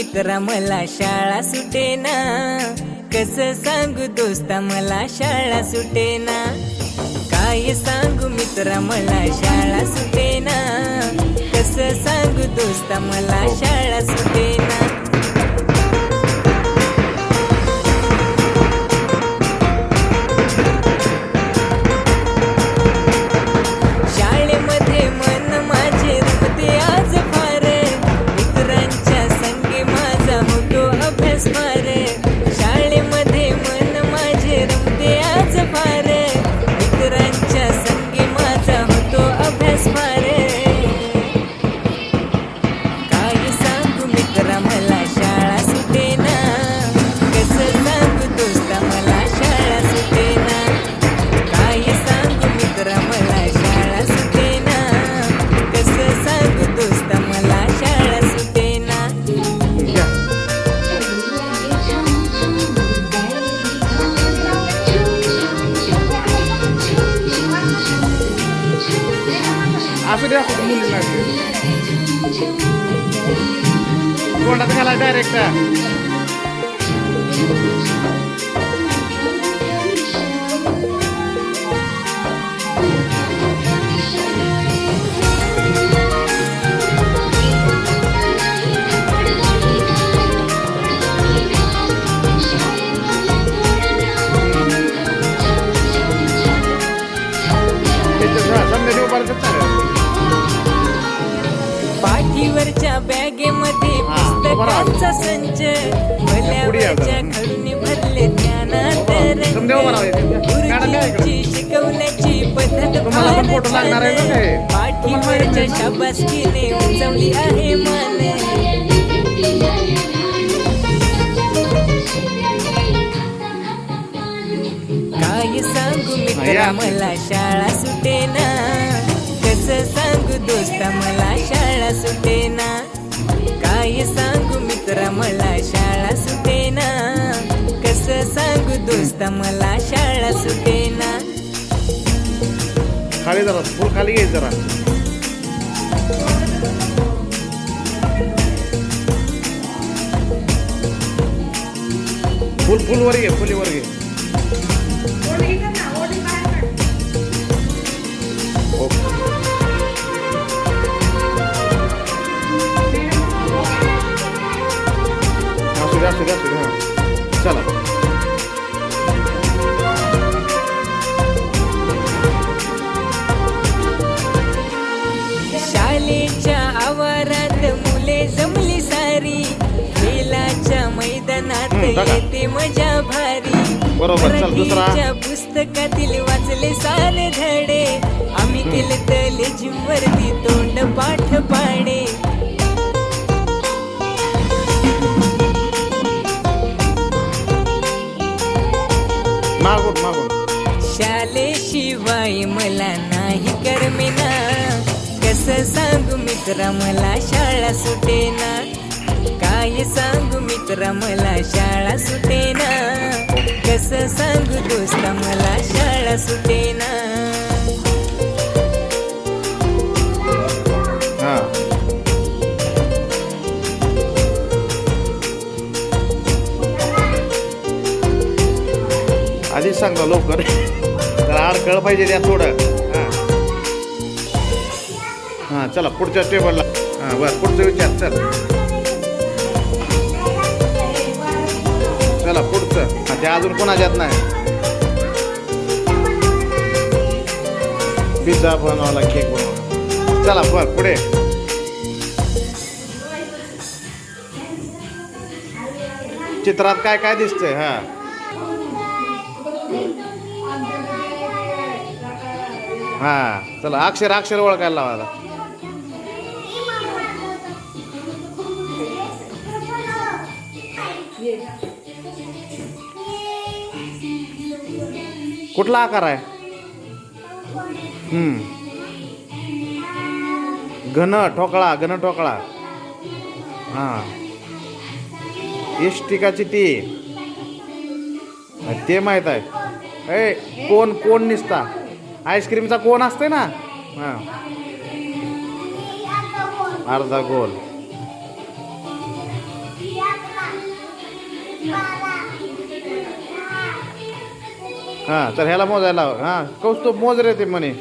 मित्रा मला शाळा सुटेना, कसं सांगू दोस्ता मला शाळा सुटेना. काय सांगू मित्रा मला शाळा सुटेना, कसं सांगू दोस्ता मला शाळा सुटेना. शाळेमध्ये मन माझे रमते आज फार, मित्रांच्या संगे माझा होतो अभ्यास फार. शाळेमध्ये मन माझे रमते आज फार, मित्रांच्या संगे माझा होतो अभ्यास फार. काय सांगू मित्रा मला शाळा सुटेना, कसं सांगू दोस्ता मला शाळा सुटेना. काय सांगू मित्रा मला शाळा सुटेना, कसं सांगू दोस्ता मला शाळा सुटेना. असू द्या मुलीला तोंडात घाला डायरेक्ट. पाठीवरच्या बॅगेमध्ये पुस्तकांचा संच, भल्यावरच्या खडूने भरले ज्ञानात रंग. गुरुजींची शिकवण्याची पद्धत फार छान, पाठीवरच्या शाबासकीने उंचावली आहे मान. काय सांगू मित्रा मला शाळा सुटेना, कसं सांगू दोस्ता मला शाळा सुटेना. काय सांगू मित्रा मला शाळा सुटेना, कसं सांगू दोस्ता मला शाळा सुटेना. खाली जरा फुल खाली घे जरा. फुल वर घे, फुली वर घे. असू द्या चला. शाळेच्या आवारात मुले जमली सारी, खेळाच्या मैदानात येते मजा भारी. मराठीच्या पुस्तकातील वाचले सारे धडे, आम्ही केले तले जिमवरती तोंड पाठ पाडे. शाळेशिवाय मला नाही करमेना, कसं सांगू मित्रा मला शाळा सुटेना. काय सांगू मित्रा मला शाळा सुटेना, कसं सांगू दोस्ता मला शाळा सुटेना. आधीच सांगतो लवकर, जरा अडकळ पाहिजे त्या थोडं. हां चला पुढच्या टेबलला. हां बरं पुढचं विचार. चला पुढचं. हां ते अजून कोणाच्यात नाही. पिझ्झा बनवला, केक बनवला. चला बरं पुढे. चित्रात काय काय दिसतंय? हां हां चला अक्षर ओळखायला लावा आता. कुठला आकार आहे? घन ठोकळा. हां इष्टिकाची टी ते माहीत आहे. कोण निसता आईस्क्रीमचा कोण असते ना. हां अर्धा गोल. हां तर ह्याला मोजायला लाव. हां कौस्तुभ मोज रे ते म्हणे.